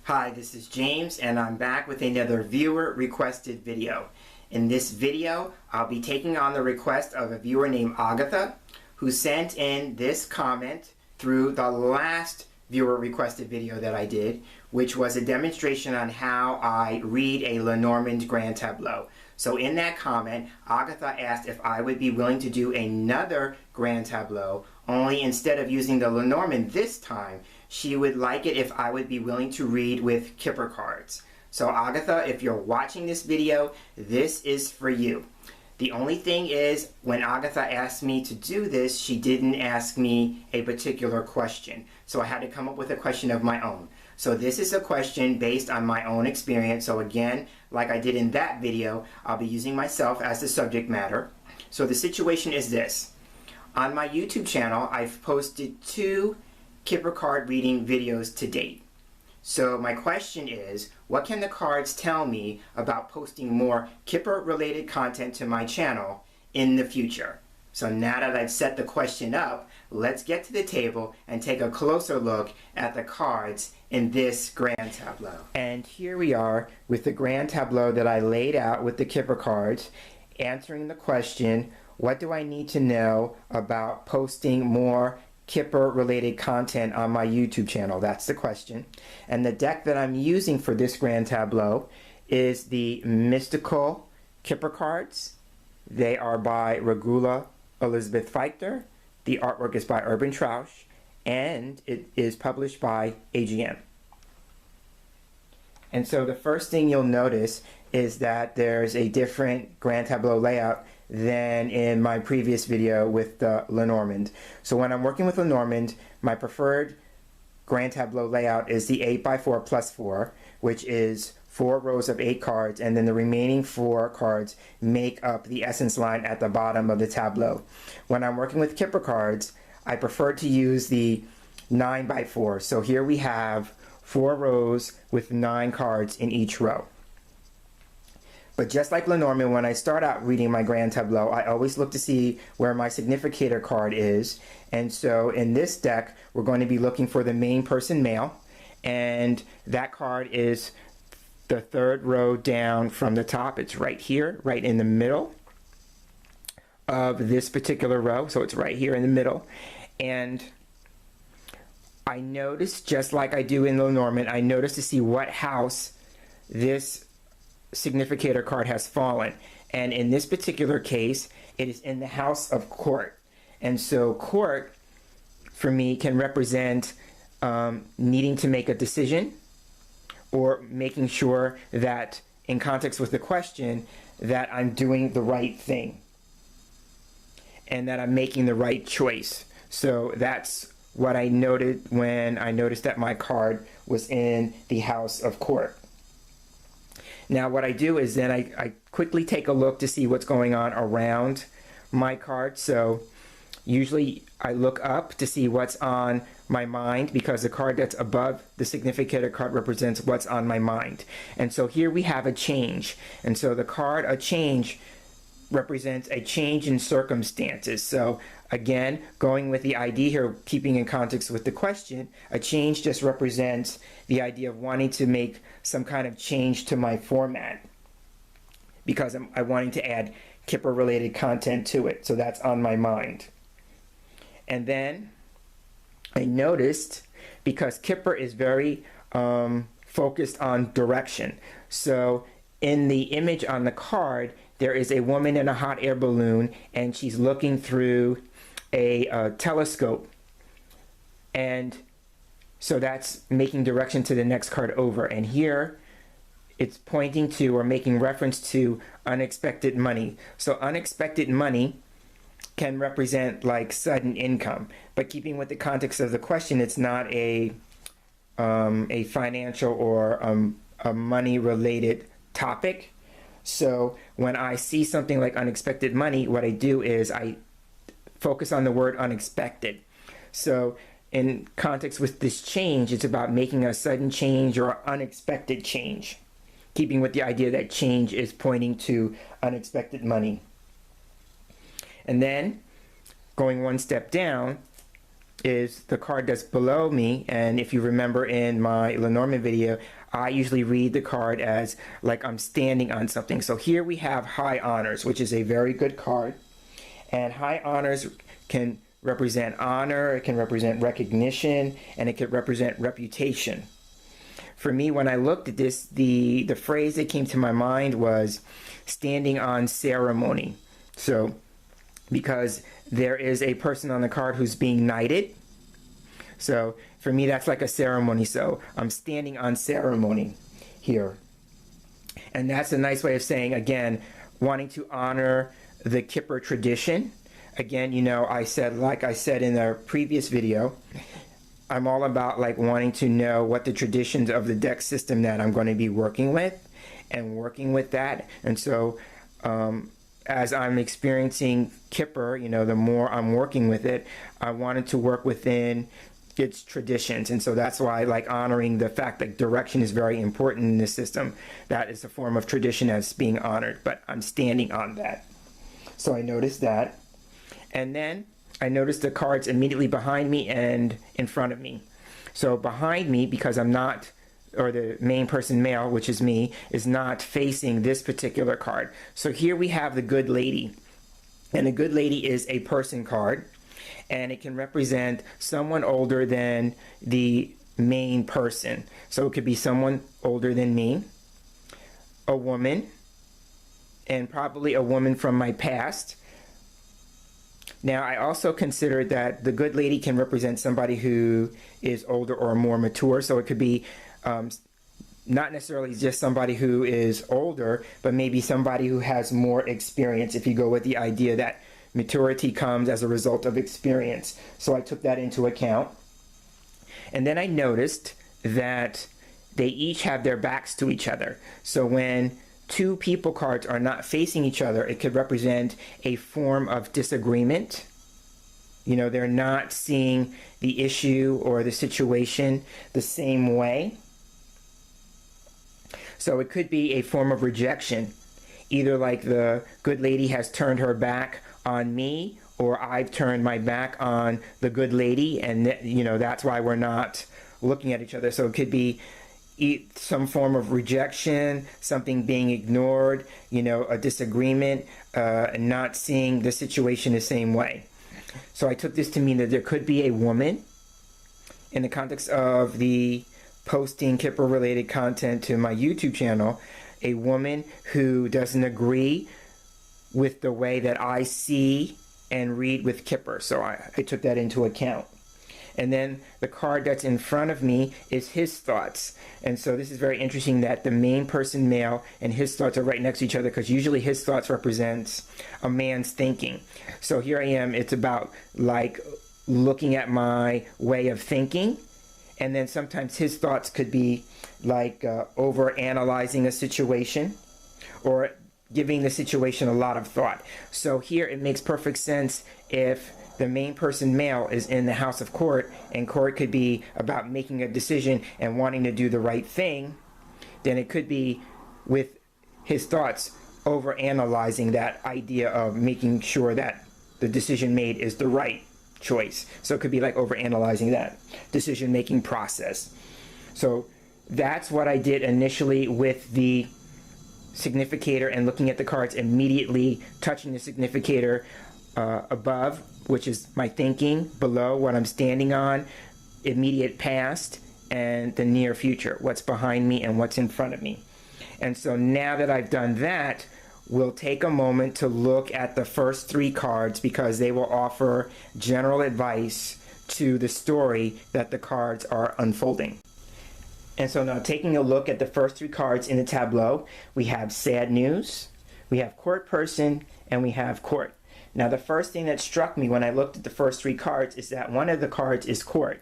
Hi, this is James and I'm back with another viewer requested video. In this video, I'll be taking on the request of a viewer named Agatha who sent in this comment through the last viewer requested video that I did, which was a demonstration on how I read a Lenormand Grand Tableau. So in that comment, Agatha asked if I would be willing to do another Grand Tableau, only instead of using the Lenormand this time, she would like it if I would be willing to read with Kipper cards. So Agatha, if you're watching this video, this is for you. The only thing is, when Agatha asked me to do this, she didn't ask me a particular question. So I had to come up with a question of my own. So this is a question based on my own experience. So again, like I did in that video, I'll be using myself as the subject matter. So the situation is this. On my YouTube channel, I've posted 2 Kipper card reading videos to date. So my question is, what can the cards tell me about posting more Kipper related content to my channel in the future? So now that I've set the question up, let's get to the table and take a closer look at the cards in this Grand Tableau. And here we are with the Grand Tableau that I laid out with the Kipper cards, answering the question, what do I need to know about posting more Kipper related content on my YouTube channel? That's the question. And the deck that I'm using for this Grand Tableau is the Mystical Kipper cards. They are by Regula Elizabeth Fiechter. The artwork is by Trösch, and it is published by AGM. And so the first thing you'll notice is that there's a different Grand Tableau layout than in my previous video with the Lenormand. So when I'm working with Lenormand, my preferred Grand Tableau layout is the 8x4+4, which is 4 rows of 8 cards, and then the remaining 4 cards make up the essence line at the bottom of the tableau. When I'm working with Kipper cards, I prefer to use the 9x4. So here we have 4 rows with 9 cards in each row. But just like Lenormand, when I start out reading my Grand Tableau, I always look to see where my Significator card is. And so in this deck, we're going to be looking for the main person male. And that card is the 3rd row down from the top. It's right here, right in the middle of this particular row. So it's right here in the middle. And I notice, just like I do in Lenormand, I notice to see what house this Significator card has fallen, and in this particular case it is in the house of court. And so court for me can represent needing to make a decision, or making sure that in context with the question that I'm doing the right thing and that I'm making the right choice. So that's what I noted when I noticed that my card was in the house of court. Now what I do is then I quickly take a look to see what's going on around my card. So usually I look up to see what's on my mind, because the card that's above the Significator card represents what's on my mind. And so here we have a change. And so the card a change represents a change in circumstances. So again, going with the idea here, keeping in context with the question, a change just represents the idea of wanting to make some kind of change to my format, because I'm wanting to add Kipper related content to it. So that's on my mind. And then I noticed, because Kipper is very focused on direction. So in the image on the card, there is a woman in a hot air balloon, and she's looking through a telescope. And so that's making direction to the next card over. And here it's pointing to, or making reference to, unexpected money. So unexpected money can represent like sudden income. But keeping with the context of the question, it's not a financial or a money related topic. So when I see something like unexpected money, what I do is I focus on the word unexpected. So in context with this change, it's about making a sudden change or unexpected change, keeping with the idea that change is pointing to unexpected money. And then going one step down, is the card that's below me. And if you remember in my Lenormand video, I usually read the card as like I'm standing on something. So here we have High Honors, which is a very good card. And High Honors can represent honor, it can represent recognition, and it can represent reputation. For me, when I looked at this, the phrase that came to my mind was standing on ceremony. So, because there is a person on the card who's being knighted. So, for me, that's like a ceremony. So, I'm standing on ceremony here. And that's a nice way of saying, again, wanting to honor the Kipper tradition. Again, you know, like I said in the previous video, I'm all about like wanting to know what the traditions of the deck system that I'm going to be working with and working with that. And so as I'm experiencing Kipper, you know, the more I'm working with it, I wanted to work within its traditions. And so that's why I like honoring the fact that direction is very important in this system. That is a form of tradition that's being honored, but I'm standing on that. So I noticed that. And then I noticed the cards immediately behind me and in front of me. So behind me, because I'm not, or the main person male, which is me, is not facing this particular card. So here we have the Good Lady. And the Good Lady is a person card. And it can represent someone older than the main person. So it could be someone older than me, a woman, and probably a woman from my past. Now, I also consider that the Good Lady can represent somebody who is older or more mature. So it could be not necessarily just somebody who is older, but maybe somebody who has more experience, if you go with the idea that maturity comes as a result of experience. So I took that into account. And then I noticed that they each have their backs to each other. So when two people cards are not facing each other, it could represent a form of disagreement. You know, they're not seeing the issue or the situation the same way. So it could be a form of rejection. Either like the Good Lady has turned her back on me, or I've turned my back on the Good Lady, and you know, that's why we're not looking at each other. So it could be some form of rejection, something being ignored, you know, a disagreement, and not seeing the situation the same way. So I took this to mean that there could be a woman, in the context of the posting Kipper related content to my YouTube channel, a woman who doesn't agree with the way that I see and read with Kipper. So I took that into account. And then the card that's in front of me is his thoughts. And so this is very interesting that the main person male and his thoughts are right next to each other, because usually his thoughts represents a man's thinking. So here I am, it's about like looking at my way of thinking. And then sometimes his thoughts could be like over analyzing a situation or giving the situation a lot of thought. So here it makes perfect sense if the main person male is in the house of court, and court could be about making a decision and wanting to do the right thing, then it could be with his thoughts over analyzing that idea of making sure that the decision made is the right choice. So it could be like over analyzing that decision making process. So that's what I did initially with the significator, and looking at the cards, immediately touching the significator above, which is my thinking, below what I'm standing on, immediate past, and the near future, what's behind me and what's in front of me. And so now that I've done that, we'll take a moment to look at the first three cards, because they will offer general advice to the story that the cards are unfolding. And so now, taking a look at the first three cards in the tableau, we have Sad News, we have Court Person, and we have Court. Now, the first thing that struck me when I looked at the first three cards is that one of the cards is Court.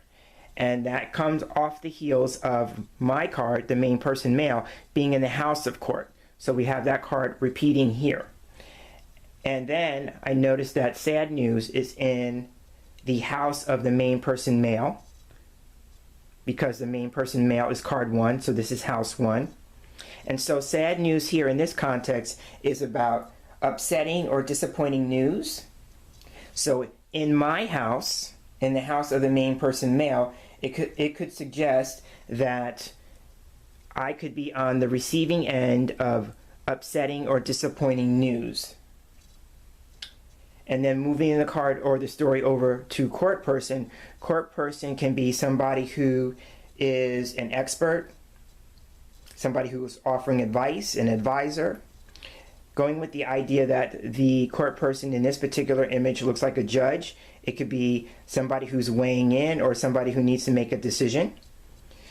And that comes off the heels of my card, the main person male, being in the house of Court. So we have that card repeating here. And then I noticed that Sad News is in the house of the main person male, because the main person male is card 1, so this is house 1. And so Sad News here in this context is about upsetting or disappointing news. So in my house, in the house of the main person male, it could suggest that I could be on the receiving end of upsetting or disappointing news. And then moving the card or the story over to court person. Court person can be somebody who is an expert, somebody who is offering advice, an advisor. Going with the idea that the court person in this particular image looks like a judge. It could be somebody who's weighing in or somebody who needs to make a decision.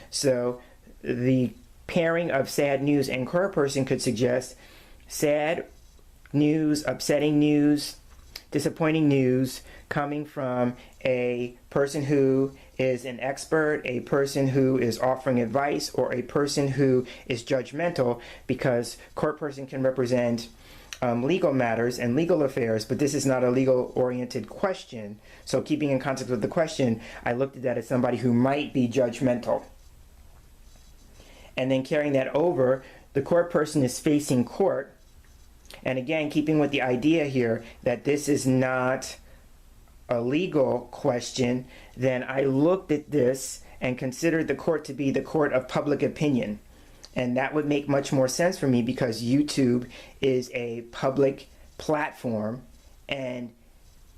So the pairing of sad news and court person could suggest sad news, upsetting news, disappointing news coming from a person who is an expert, a person who is offering advice, or a person who is judgmental, because court person can represent legal matters and legal affairs, but this is not a legal oriented question. So keeping in context with the question, I looked at that as somebody who might be judgmental. And then carrying that over, the court person is facing court. And again, keeping with the idea here that this is not a legal question, then I looked at this and considered the court to be the court of public opinion. And that would make much more sense for me because YouTube is a public platform and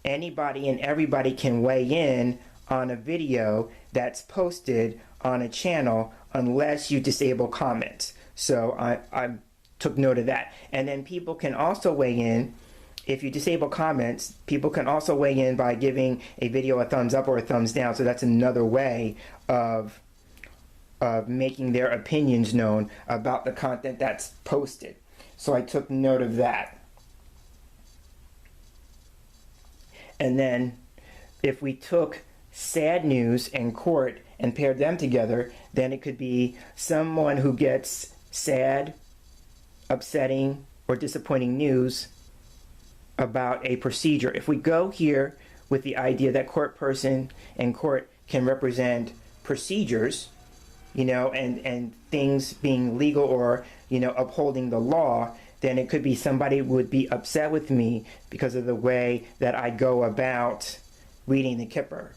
anybody and everybody can weigh in on a video that's posted on a channel unless you disable comments. So I took note of that. And then people can also weigh in. If you disable comments, people can also weigh in by giving a video a thumbs up or a thumbs down. So that's another way of making their opinions known about the content that's posted. So I took note of that. And then if we took sad news and court and paired them together, then it could be someone who gets sad, upsetting, or disappointing news about a procedure. If we go here with the idea that court person and court can represent procedures, and things being legal or, upholding the law, then it could be somebody would be upset with me because of the way that I go about reading the Kipper,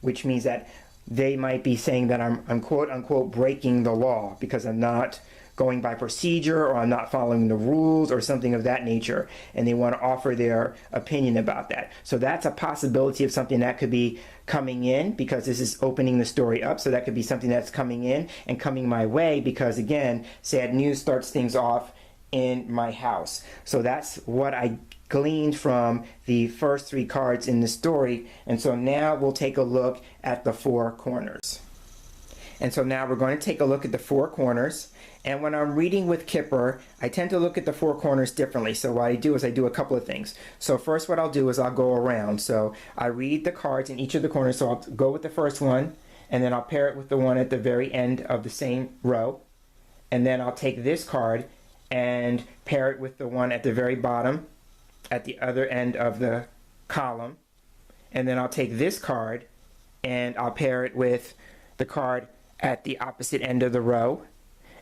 which means that they might be saying that I'm quote unquote breaking the law because I'm not going by procedure or I'm not following the rules or something of that nature, and they want to offer their opinion about that. So that's a possibility of something that could be coming in because this is opening the story up. So that could be something that's coming in and coming my way because, again, sad news starts things off in my house. So that's what I gleaned from the first three cards in the story. And so now we'll take a look at the four corners. And so now we're going to take a look at the four corners. And when I'm reading with Kipper, I tend to look at the four corners differently. So what I do is I do a couple of things. So first what I'll do is I'll go around. So I read the cards in each of the corners. So I'll go with the first one, and then I'll pair it with the one at the very end of the same row. And then I'll take this card and pair it with the one at the very bottom at the other end of the column. And then I'll take this card and I'll pair it with the card at the opposite end of the row.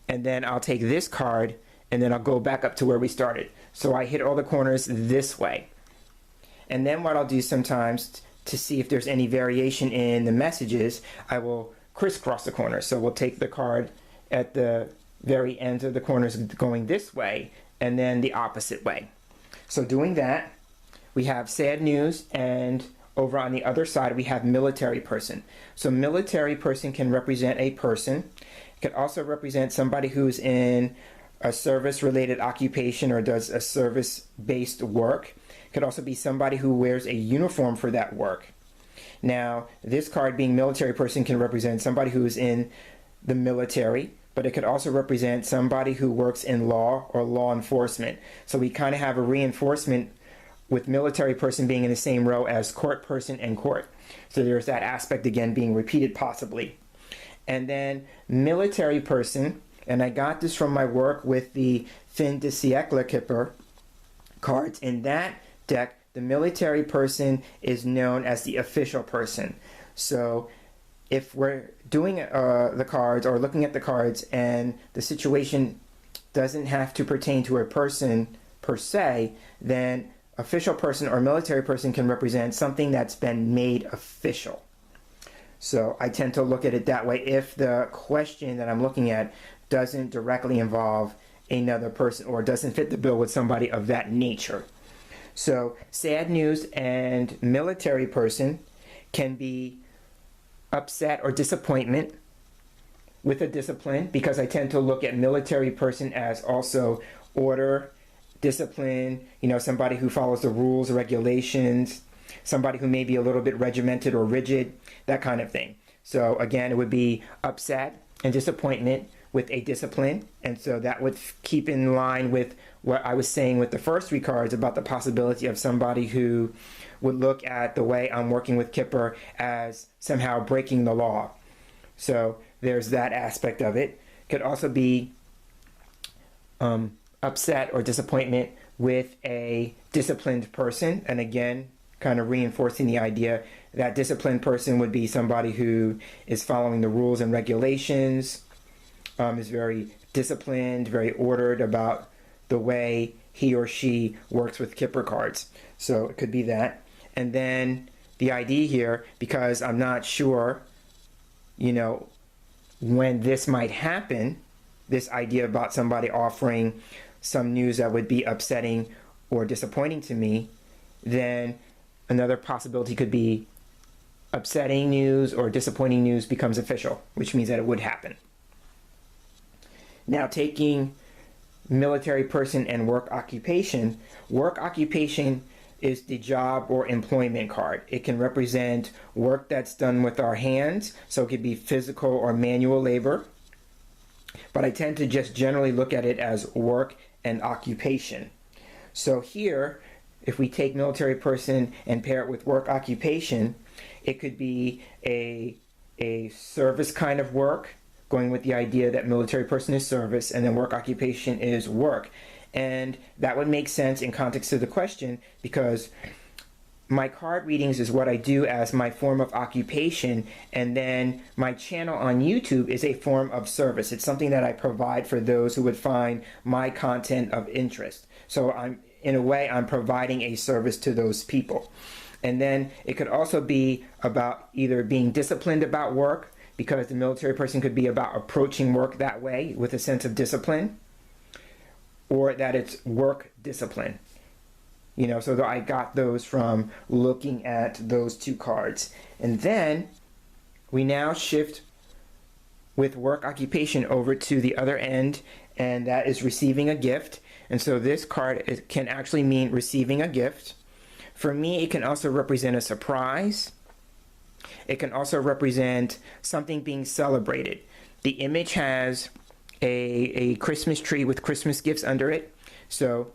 And then I'll take this card and then I'll go back up to where we started. So I hit all the corners this way. And then what I'll do sometimes to see if there's any variation in the messages, I will crisscross the corners. So we'll take the card at the very ends of the corners going this way and then the opposite way. So doing that, we have sad news, and over on the other side we have military person. So military person can represent a person. It could also represent somebody who's in a service-related occupation or does a service-based work. It could also be somebody who wears a uniform for that work. Now, this card being military person can represent somebody who is in the military, but it could also represent somebody who works in law or law enforcement. So we kind of have a reinforcement with military person being in the same row as court person and court. So there's that aspect again being repeated possibly. And then military person, and I got this from my work with the Fin de Siècle Kipper cards. In that deck, the military person is known as the official person. So if we're doing the cards or looking at the cards and the situation doesn't have to pertain to a person per se, then official person or military person can represent something that's been made official. So I tend to look at it that way if the question that I'm looking at doesn't directly involve another person or doesn't fit the bill with somebody of that nature. So sad news and military person can be upset or disappointment with a discipline, because I tend to look at military person as also order, discipline, somebody who follows the rules, regulations, somebody who may be a little bit regimented or rigid, that kind of thing. So again, it would be upset and disappointment with a discipline, and so that would keep in line with what I was saying with the first three cards about the possibility of somebody who would look at the way I'm working with Kipper as somehow breaking the law. So there's that aspect of it. Could also be upset or disappointment with a disciplined person, and again, kind of reinforcing the idea that disciplined person would be somebody who is following the rules and regulations, is very disciplined, very ordered about the way he or she works with Kipper cards. So it could be that. And then the idea here, because I'm not sure, when this might happen, this idea about somebody offering some news that would be upsetting or disappointing to me, then another possibility could be upsetting news or disappointing news becomes official, which means that it would happen. Now, taking military person and work occupation is the job or employment card. It can represent work that's done with our hands, so it could be physical or manual labor. But I tend to just generally look at it as work and occupation. So here, if we take military person and pair it with work occupation, it could be a service kind of work, going with the idea that military person is service and then work occupation is work. And that would make sense in context of the question, because my card readings is what I do as my form of occupation, and then my channel on YouTube is a form of service. It's something that I provide for those who would find my content of interest. So in a way, I'm providing a service to those people. And then it could also be about either being disciplined about work, because the military person could be about approaching work that way with a sense of discipline, or that it's work discipline. So I got those from looking at those two cards. And then we now shift with work occupation over to the other end, and that is receiving a gift. And so this card can actually mean receiving a gift. For me, it can also represent a surprise. It can also represent something being celebrated. The image has a Christmas tree with Christmas gifts under it. So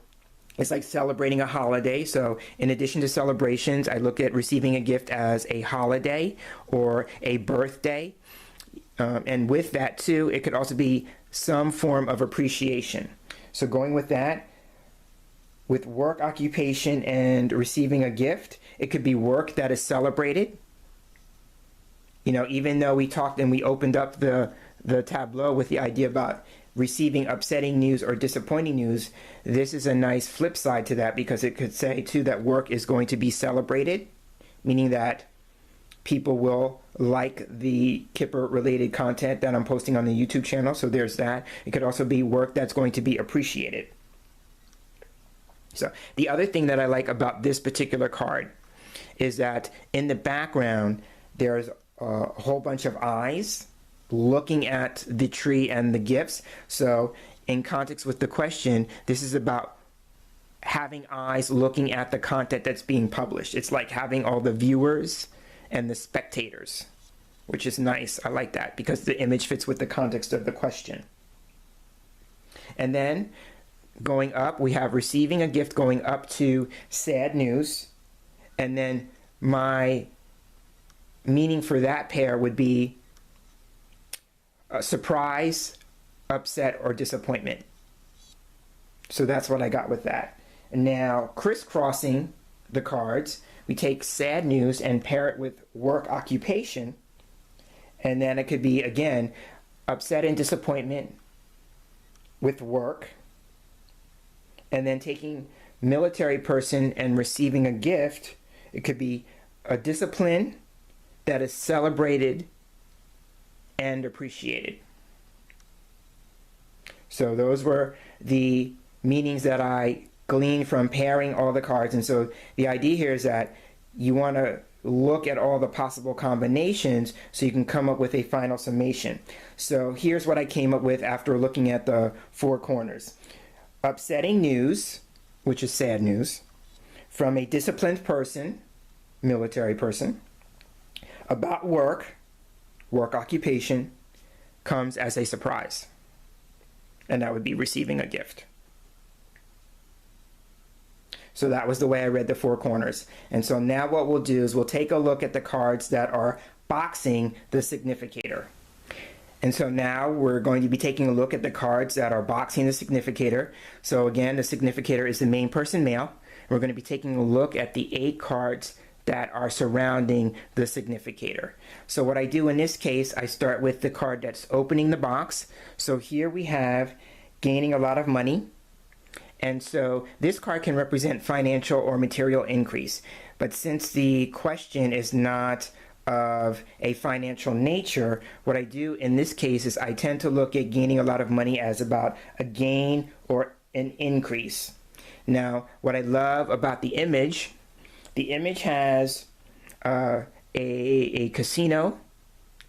it's like celebrating a holiday. So in addition to celebrations, I look at receiving a gift as a holiday or a birthday. And with that too, it could also be some form of appreciation. So going with that, with work occupation and receiving a gift, it could be work that is celebrated. Even though we talked and we opened up the tableau with the idea about receiving upsetting news or disappointing news, this is a nice flip side to that, because it could say too that work is going to be celebrated, meaning that people will like the Kipper related content that I'm posting on the YouTube channel. So there's that. It could also be work that's going to be appreciated. So the other thing that I like about this particular card is that in the background there's a whole bunch of eyes looking at the tree and the gifts. So in context with the question, this is about having eyes looking at the content that's being published. It's like having all the viewers and the spectators, which is nice. I like that because the image fits with the context of the question. And then going up, we have receiving a gift going up to sad news. And then my meaning for that pair would be a surprise, upset, or disappointment. So that's what I got with that. And now crisscrossing the cards, we take sad news and pair it with work occupation. And then it could be, again, upset and disappointment with work. And then taking military person and receiving a gift, it could be a discipline that is celebrated and appreciated. So those were the meanings that I gleaned from pairing all the cards. And so the idea here is that you want to look at all the possible combinations so you can come up with a final summation. So here's what I came up with after looking at the four corners. Upsetting news, which is sad news, from a disciplined person, military person, about work, work occupation, comes as a surprise. And that would be receiving a gift. So that was the way I read the four corners. And so now what we'll do is we'll take a look at the cards that are boxing the significator. And so now we're going to be taking a look at the cards that are boxing the significator. So again, the significator is the main person, male. We're going to be taking a look at the 8 cards that are surrounding the significator. So what I do in this case, I start with the card that's opening the box. So here we have gaining a lot of money. And so this card can represent financial or material increase. But since the question is not of a financial nature, what I do in this case is I tend to look at gaining a lot of money as about a gain or an increase. Now, what I love about the image has a casino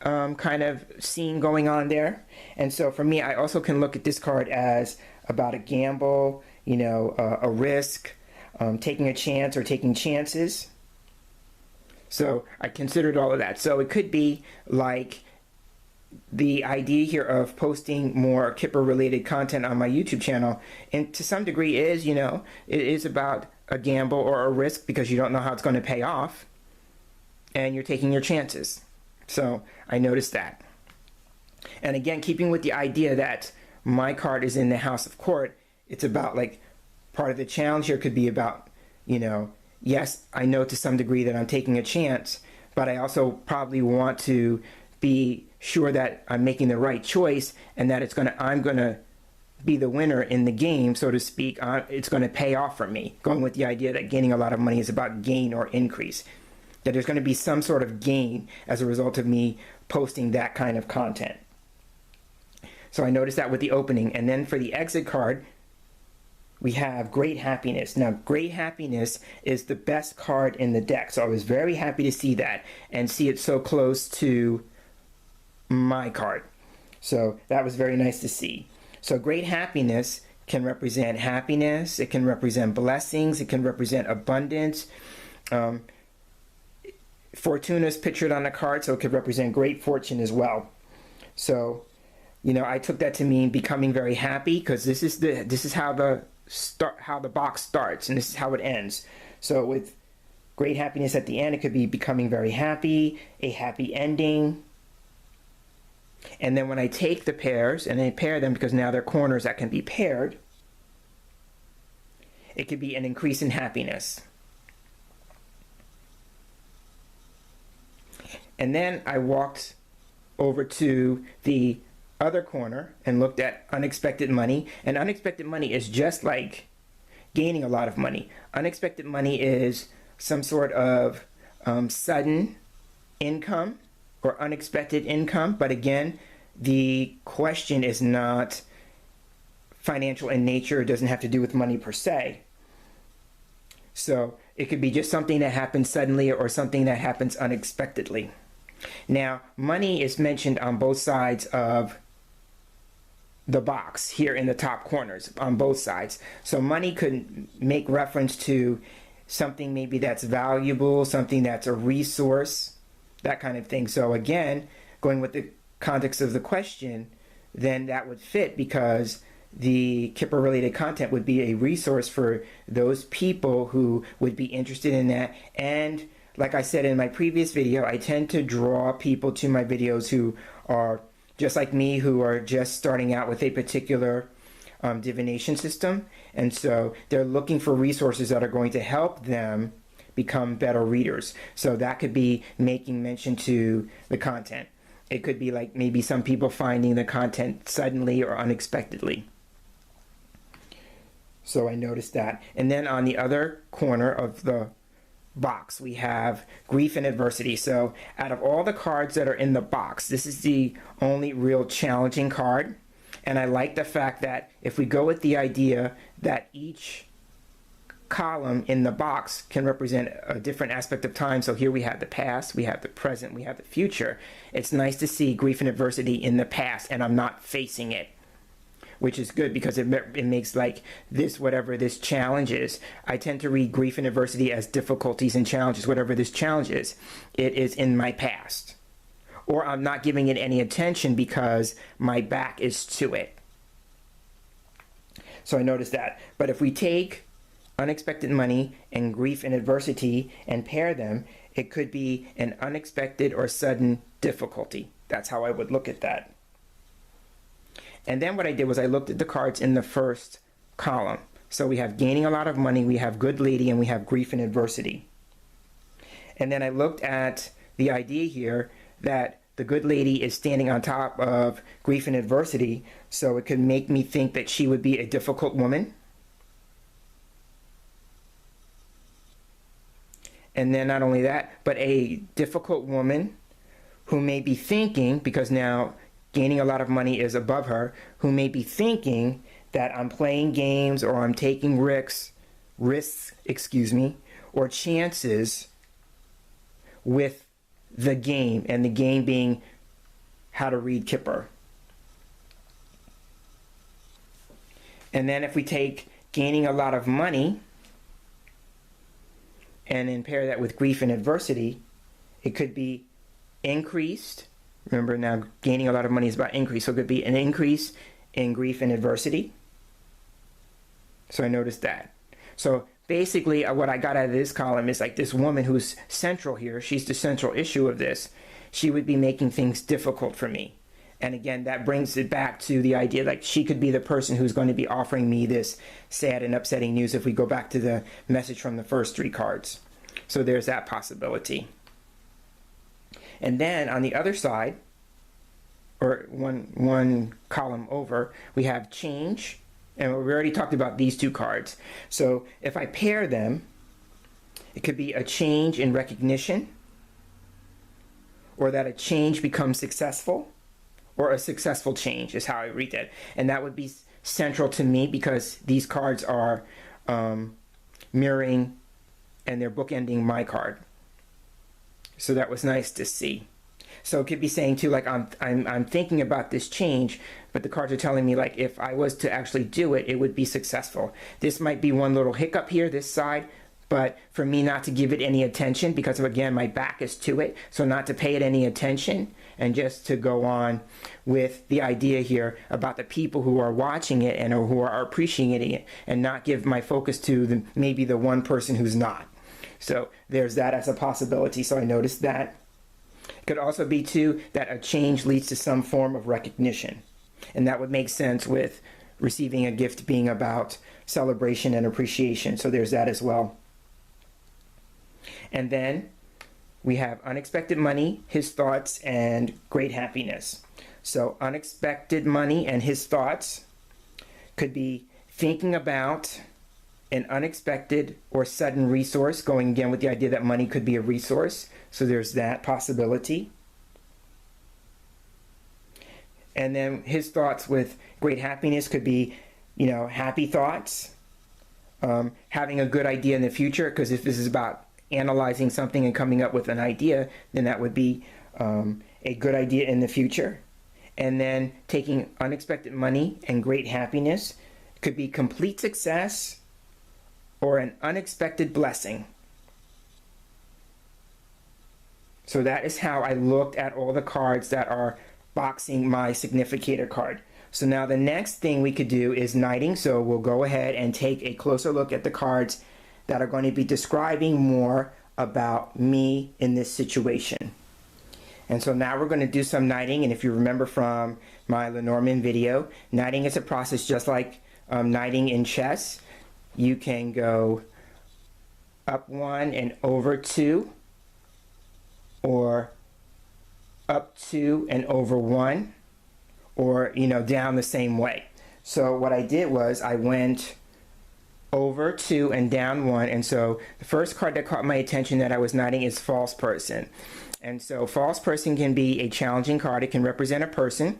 kind of scene going on there. And so for me, I also can look at this card as about a gamble, you know, a risk, taking a chance or taking chances. So I considered all of that. So it could be like the idea here of posting more Kipper related content on my YouTube channel, and to some degree is, you know, it is about a gamble or a risk because you don't know how it's going to pay off and you're taking your chances. So I noticed that. And again, keeping with the idea that my card is in the House of Court, it's about, like, part of the challenge here could be about, you know, yes, I know to some degree that I'm taking a chance, but I also probably want to be sure that I'm making the right choice and that I'm gonna be the winner in the game, so to speak. It's gonna pay off for me. Going with the idea that gaining a lot of money is about gain or increase. That there's gonna be some sort of gain as a result of me posting that kind of content. So I noticed that with the opening. And then for the exit card, we have Great Happiness. Now, Great Happiness is the best card in the deck. So I was very happy to see that and see it so close to my card. So that was very nice to see. So Great Happiness can represent happiness. It can represent blessings. It can represent abundance. Fortuna is pictured on the card, so it could represent great fortune as well. So, you know, I took that to mean becoming very happy, because this is how the box starts and this is how it ends. So with Great Happiness at the end, it could be becoming very happy, a happy ending. And then when I take the pairs and I pair them, because now they're corners that can be paired, it could be an increase in happiness. And then I walked over to the other corner and looked at unexpected money. And unexpected money is just like gaining a lot of money. Unexpected money is some sort of sudden income or unexpected income. But again, the question is not financial in nature. It doesn't have to do with money per se. So it could be just something that happens suddenly or something that happens unexpectedly. Now, money is mentioned on both sides of the box here in the top corners, on both sides. So money could make reference to something maybe that's valuable, something that's a resource, that kind of thing. So again, going with the context of the question, then that would fit, because the Kipper related content would be a resource for those people who would be interested in that. And like I said in my previous video, I tend to draw people to my videos who are just like me, who are just starting out with a particular divination system. And so they're looking for resources that are going to help them become better readers. So that could be making mention to the content. It could be like maybe some people finding the content suddenly or unexpectedly. So I noticed that. And then on the other corner of the box, we have grief and adversity. So out of all the cards that are in the box, this is the only real challenging card. And I like the fact that if we go with the idea that each column in the box can represent a different aspect of time. So here we have the past, we have the present, we have the future. It's nice to see grief and adversity in the past and I'm not facing it, which is good because it makes like this, whatever this challenge is. I tend to read grief and adversity as difficulties and challenges. Whatever this challenge is, it is in my past. Or I'm not giving it any attention because my back is to it. So I noticed that. But if we take unexpected money and grief and adversity and pair them, it could be an unexpected or sudden difficulty. That's how I would look at that. And then what I did was I looked at the cards in the first column. So we have gaining a lot of money, we have good lady, and we have grief and adversity. And then I looked at the idea here that the good lady is standing on top of grief and adversity, so it could make me think that she would be a difficult woman. And then not only that, but a difficult woman who may be thinking, because now gaining a lot of money is above her, who may be thinking that I'm playing games or I'm taking risks, or chances with the game, and the game being how to read Kipper. And then if we take gaining a lot of money and then pair that with grief and adversity, it could be increased. Remember now, gaining a lot of money is about increase. So it could be an increase in grief and adversity. So I noticed that. So basically what I got out of this column is like this woman who's central here. She's the central issue of this. She would be making things difficult for me. And again, that brings it back to the idea like she could be the person who's going to be offering me this sad and upsetting news if we go back to the message from the first three cards. So there's that possibility. And then on the other side, or one column over, we have change. And we already talked about these two cards. So if I pair them, it could be a change in recognition, or that a change becomes successful, or a successful change is how I read that. And that would be central to me because these cards are mirroring and they're bookending my card. So that was nice to see. So it could be saying too, like I'm thinking about this change, but the cards are telling me like if I was to actually do it, it would be successful. This might be one little hiccup here, this side, but for me not to give it any attention because of, again, my back is to it. So not to pay it any attention and just to go on with the idea here about the people who are watching it and who are appreciating it, and not give my focus to maybe the one person who's not. So there's that as a possibility. So I noticed that. It could also be too that a change leads to some form of recognition. And that would make sense with receiving a gift being about celebration and appreciation. So there's that as well. And then we have unexpected money, his thoughts, and great happiness. So unexpected money and his thoughts could be thinking about an unexpected or sudden resource, going again with the idea that money could be a resource. So there's that possibility. And then his thoughts with great happiness could be, happy thoughts, having a good idea in the future, because if this is about analyzing something and coming up with an idea, then that would be a good idea in the future. And then taking unexpected money and great happiness could be complete success or an unexpected blessing. So that is how I looked at all the cards that are boxing my Significator card. So now the next thing we could do is knighting. So we'll go ahead and take a closer look at the cards that are going to be describing more about me in this situation. And so now we're going to do some knighting. And if you remember from my Lenormand video, knighting is a process just like knighting in chess. You can go up 1 and over 2, or up 2 and over 1, or down the same way. So what I did was I went over 2 and down 1. And so the first card that caught my attention that I was knighting is false person. And so false person can be a challenging card. It can represent a person.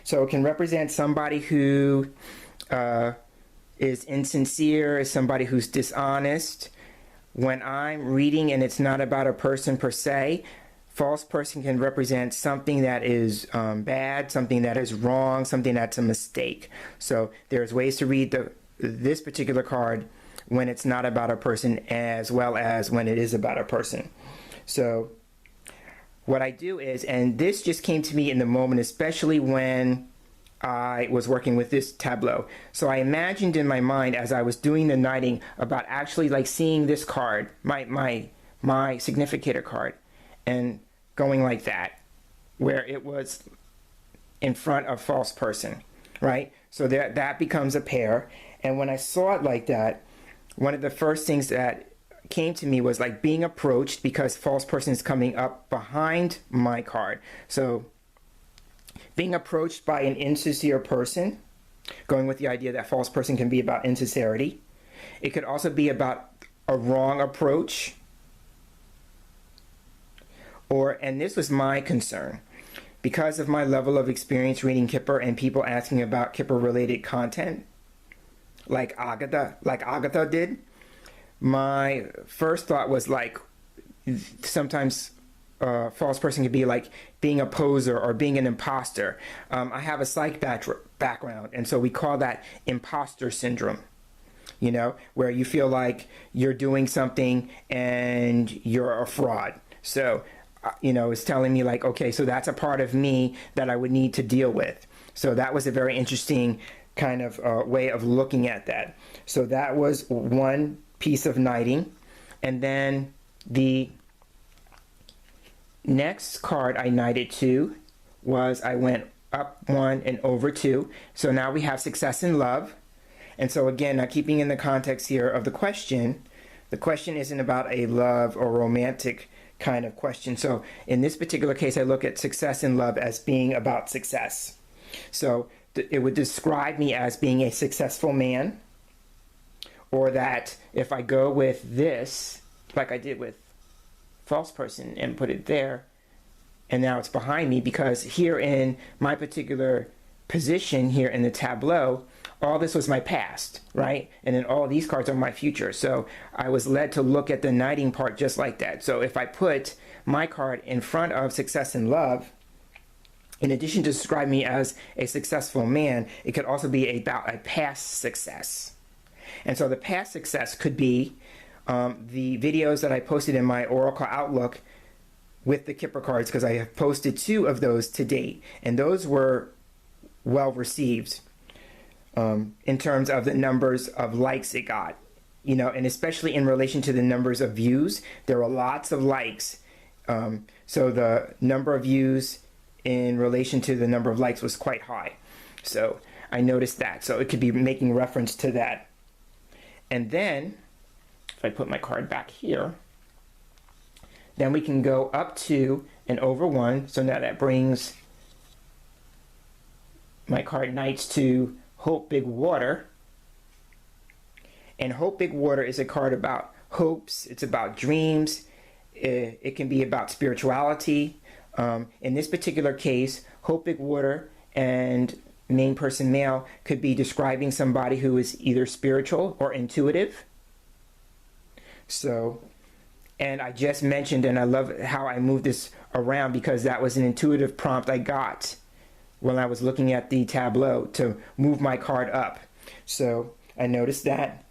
So it can represent somebody who is insincere, is somebody who's dishonest. When I'm reading and it's not about a person per se, false person can represent something that is bad, something that is wrong, something that's a mistake. So there's ways to read this particular card when it's not about a person as well as when it is about a person. So what I do is, and this just came to me in the moment, especially when I was working with this Tableau. So I imagined in my mind as I was doing the knighting about actually like seeing this card, my Significator card, and going like that, where it was in front of false person, right? So that becomes a pair. And when I saw it like that, one of the first things that came to me was like being approached because false person is coming up behind my card. So being approached by an insincere person, going with the idea that false person can be about insincerity. It could also be about a wrong approach. And this was my concern. Because of my level of experience reading Kipper and people asking about Kipper related content, like Agatha did, my first thought was like, sometimes false person could be like being a poser or being an imposter. I have a psych background, and so we call that imposter syndrome, you know, where you feel like you're doing something and you're a fraud. So, you know, it's telling me like, okay, so that's a part of me that I would need to deal with. So that was a very interesting kind of way of looking at that. So that was one piece of knighting. And then the next card I knighted to was I went up 1 and over 2. So now we have success in love. And so again, now keeping in the context here of the question isn't about a love or romantic kind of question. So in this particular case, I look at success in love as being about success. So it would describe me as being a successful man, or that if I go with this, like I did with false person and put it there, and now it's behind me, because here in my particular position here in the Tableau, all this was my past, right? And then all these cards are my future. So I was led to look at the knighting part just like that. So if I put my card in front of success and love, in addition to describe me as a successful man, it could also be about a past success. And so the past success could be the videos that I posted in my Oracle Outlook with the Kipper cards, because I have posted 2 of those to date, and those were well received in terms of the numbers of likes it got, you know, and especially in relation to the numbers of views. There were lots of likes, so the number of views in relation to the number of likes was quite high. So I noticed that, so it could be making reference to that. And then if I put my card back here, then we can go up 2 and over 1. So now that brings my card Knights to Hope Big Water. And Hope Big Water is a card about hopes. It's about dreams. It can be about spirituality. In this particular case, Hope Big Water and main person male could be describing somebody who is either spiritual or intuitive. So, and I just mentioned, and I love how I moved this around because that was an intuitive prompt I got when I was looking at the Tableau to move my card up. So I noticed that.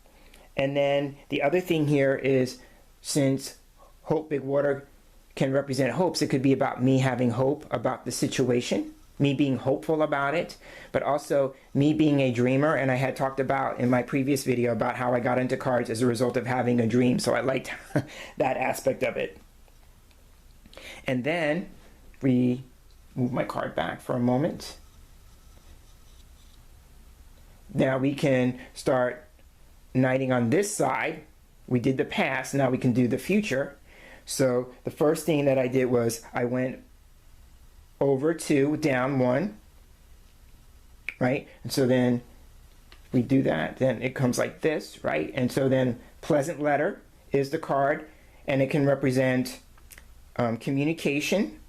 And then the other thing here is, since Hope Big Water can represent hopes, it could be about me having hope about the situation, me being hopeful about it, but also me being a dreamer. And I had talked about in my previous video about how I got into cards as a result of having a dream. So I liked that aspect of it. And then we move my card back for a moment. Now we can start knighting on this side. We did the past, now we can do the future. So the first thing that I did was I went over 2, down 1, right? And so then we do that, then it comes like this, right? And so then pleasant letter is the card, and it can represent communication,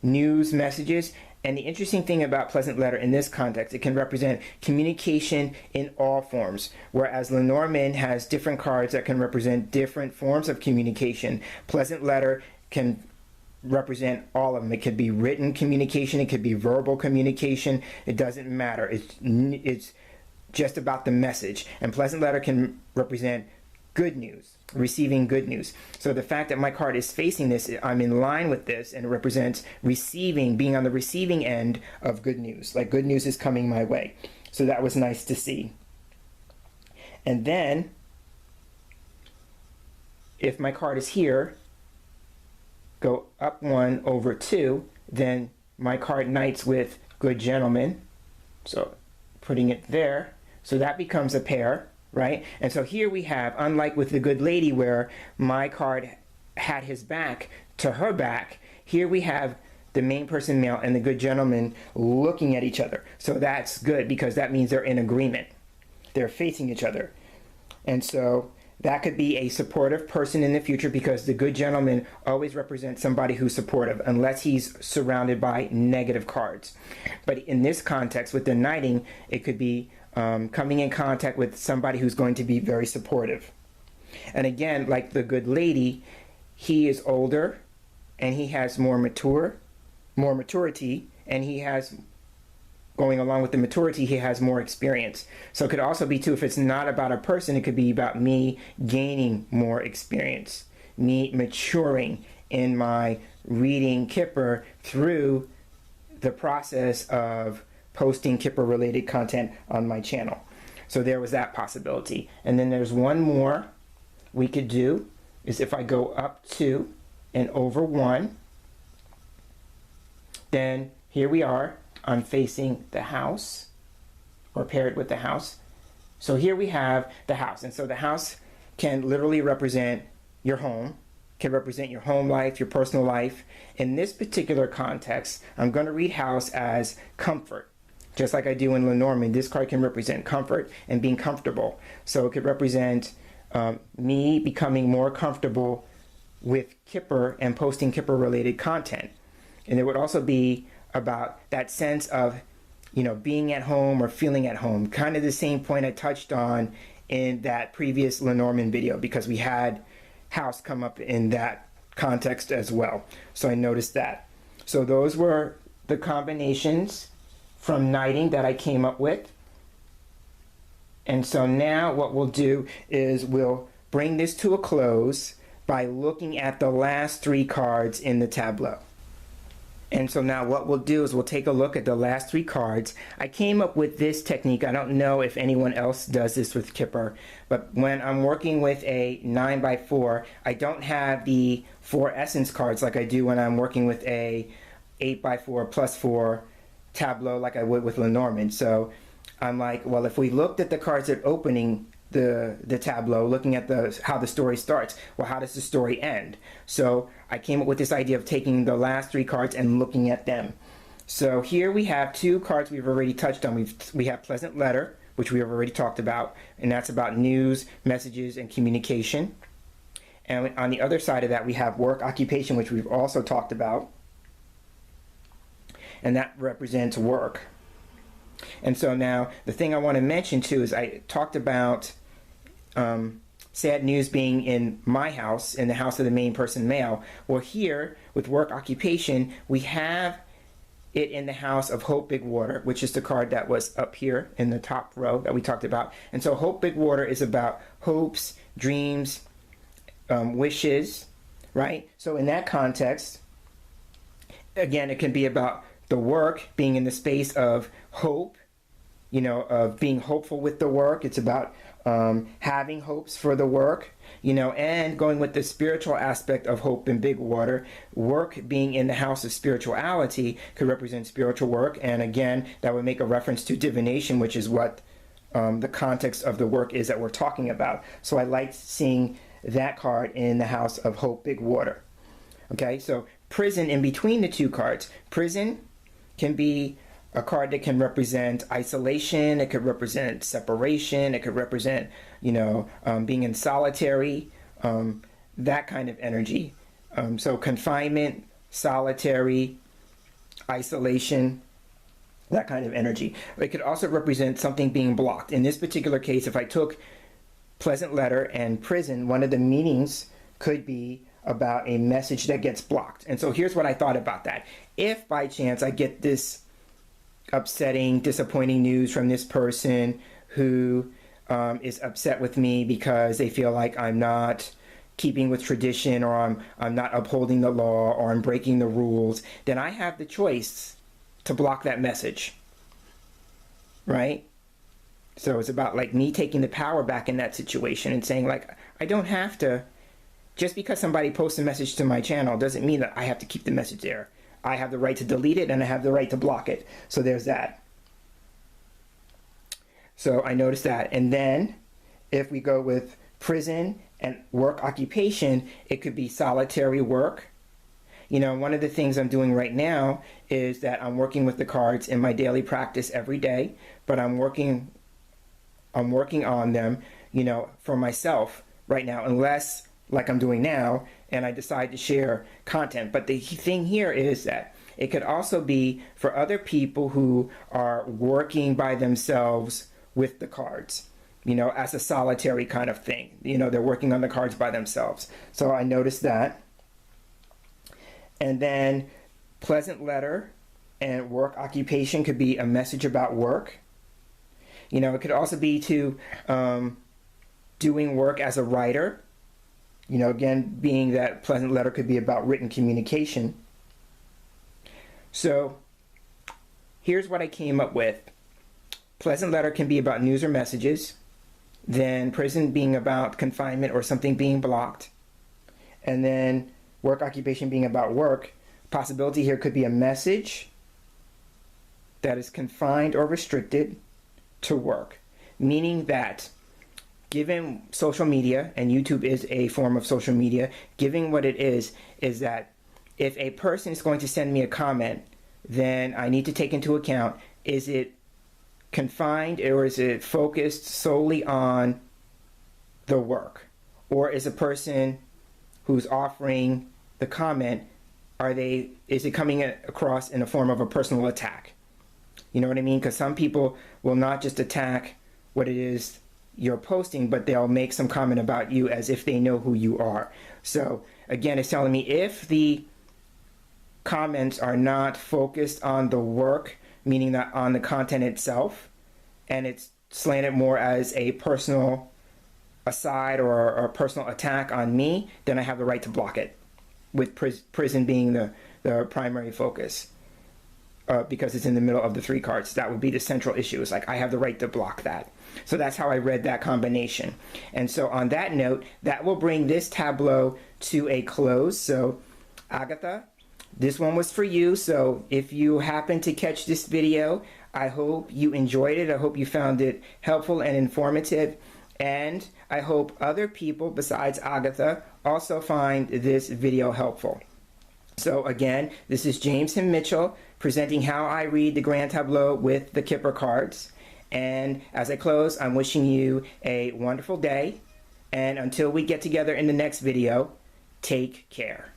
news, messages. And the interesting thing about pleasant letter in this context, it can represent communication in all forms, whereas Lenormand has different cards that can represent different forms of communication. Pleasant letter can represent all of them. It could be written communication, it could be verbal communication, it doesn't matter. It's just about the message. And pleasant letter can represent good news, receiving good news. So the fact that my card is facing this, I'm in line with this, and it represents receiving, being on the receiving end of good news. Like good news is coming my way. So that was nice to see. And then, if my card is here, go up 1 over 2, then my card knights with good gentleman. So putting it there. So that becomes a pair, right? And so here we have, unlike with the good lady where my card had his back to her back, here we have the main person male and the good gentleman looking at each other. So that's good because that means they're in agreement. They're facing each other. And so that could be a supportive person in the future because the good gentleman always represents somebody who's supportive unless he's surrounded by negative cards. But in this context, with the knighting, it could be coming in contact with somebody who's going to be very supportive. And again, like the good lady, he is older and he has more maturity, and he has, going along with the maturity, he has more experience. So it could also be too, if it's not about a person, it could be about me gaining more experience, me maturing in my reading Kipper through the process of posting Kipper related content on my channel. So there was that possibility. And then there's one more we could do, is if I go up 2 and over 1, then here we are, I'm facing the house, or paired with the house. So here we have the house, and so the house can literally represent your home, can represent your home life, your personal life. In this particular context, I'm going to read house as comfort. Just like I do in Lenormand, this card can represent comfort and being comfortable. So it could represent me becoming more comfortable with Kipper and posting Kipper related content. And it would also be about that sense of, you know, being at home or feeling at home. Kind of the same point I touched on in that previous Lenormand video, because we had house come up in that context as well. So I noticed that. So those were the combinations from knighting that I came up with. And so now what we'll do is we'll bring this to a close by looking at the last 3 cards in the tableau. And so now what we'll do is we'll take a look at the last 3 cards. I came up with this technique. I don't know if anyone else does this with Kipper, but when I'm working with a 9x4, I don't have the 4 essence cards like I do when I'm working with a 8x4 plus 4 tableau like I would with Lenormand. So I'm like, well, if we looked at the cards at opening the tableau, looking at how the story starts, well, how does the story end? So I came up with this idea of taking the last 3 cards and looking at them. So here we have 2 cards we've already touched on. We have pleasant letter, which we have already talked about, and that's about news, messages, and communication. And on the other side of that, we have work, occupation, which we've also talked about, and that represents work. And so now the thing I want to mention too is I talked about sad news being in my house, in the house of the main person male. Well, here with work occupation, we have it in the house of Hope Big Water, which is the card that was up here in the top row that we talked about. And so Hope Big Water is about hopes, dreams, wishes, right? So in that context, again, it can be about the work being in the space of hope, you know, of being hopeful with the work. It's about having hopes for the work, you know, and going with the spiritual aspect of Hope in Big Water. Work being in the house of spirituality could represent spiritual work. And again, that would make a reference to divination, which is what the context of the work is that we're talking about. So I liked seeing that card in the house of Hope Big Water. Okay, so prison in between the 2 cards. Prison can be a card that can represent isolation, it could represent separation, it could represent, being in solitary, that kind of energy. So confinement, solitary, isolation, that kind of energy. It could also represent something being blocked. In this particular case, if I took pleasant letter and prison, one of the meanings could be about a message that gets blocked. And so here's what I thought about that. If by chance I get this upsetting, disappointing news from this person who is upset with me because they feel like I'm not keeping with tradition, or I'm not upholding the law, or I'm breaking the rules, then I have the choice to block that message, right? So it's about like me taking the power back in that situation and saying like, I don't have to, just because somebody posts a message to my channel doesn't mean that I have to keep the message there. I have the right to delete it and I have the right to block it. So there's that. So I noticed that. And then if we go with prison and work occupation, it could be solitary work. One of the things I'm doing right now is that I'm working with the cards in my daily practice every day, but I'm working on them, for myself right now, unless like I'm doing now, and I decide to share content. But the thing here is that it could also be for other people who are working by themselves with the cards, as a solitary kind of thing. They're working on the cards by themselves. So I noticed that. And then pleasant letter and work occupation could be a message about work. It could also be to doing work as a writer. Again, being that pleasant letter could be about written communication. So here's what I came up with. Pleasant letter can be about news or messages. Then prison being about confinement or something being blocked. And then work occupation being about work. Possibility here could be a message that is confined or restricted to work. Meaning that given social media, and YouTube is a form of social media, given what it is that if a person is going to send me a comment, then I need to take into account, is it confined or is it focused solely on the work? Or is a person who's offering the comment, is it coming across in a form of a personal attack? You know what I mean? Because some people will not just attack what it is you're posting, but they'll make some comment about you as if they know who you are. So again, it's telling me if the comments are not focused on the work, meaning that on the content itself, and it's slanted more as a personal aside or a personal attack on me, then I have the right to block it, with prison being the primary focus. Because it's in the middle of the three cards. That would be the central issue. It's like I have the right to block that. So that's how I read that combination. And so on that note, that will bring this tableau to a close. So Agatha, this one was for you. So if you happen to catch this video, I hope you enjoyed it. I hope you found it helpful and informative. And I hope other people besides Agatha also find this video helpful. So again, this is James Himm Mitchell presenting how I read the Grand Tableau with the Kipper cards. And as I close, I'm wishing you a wonderful day. And until we get together in the next video, take care.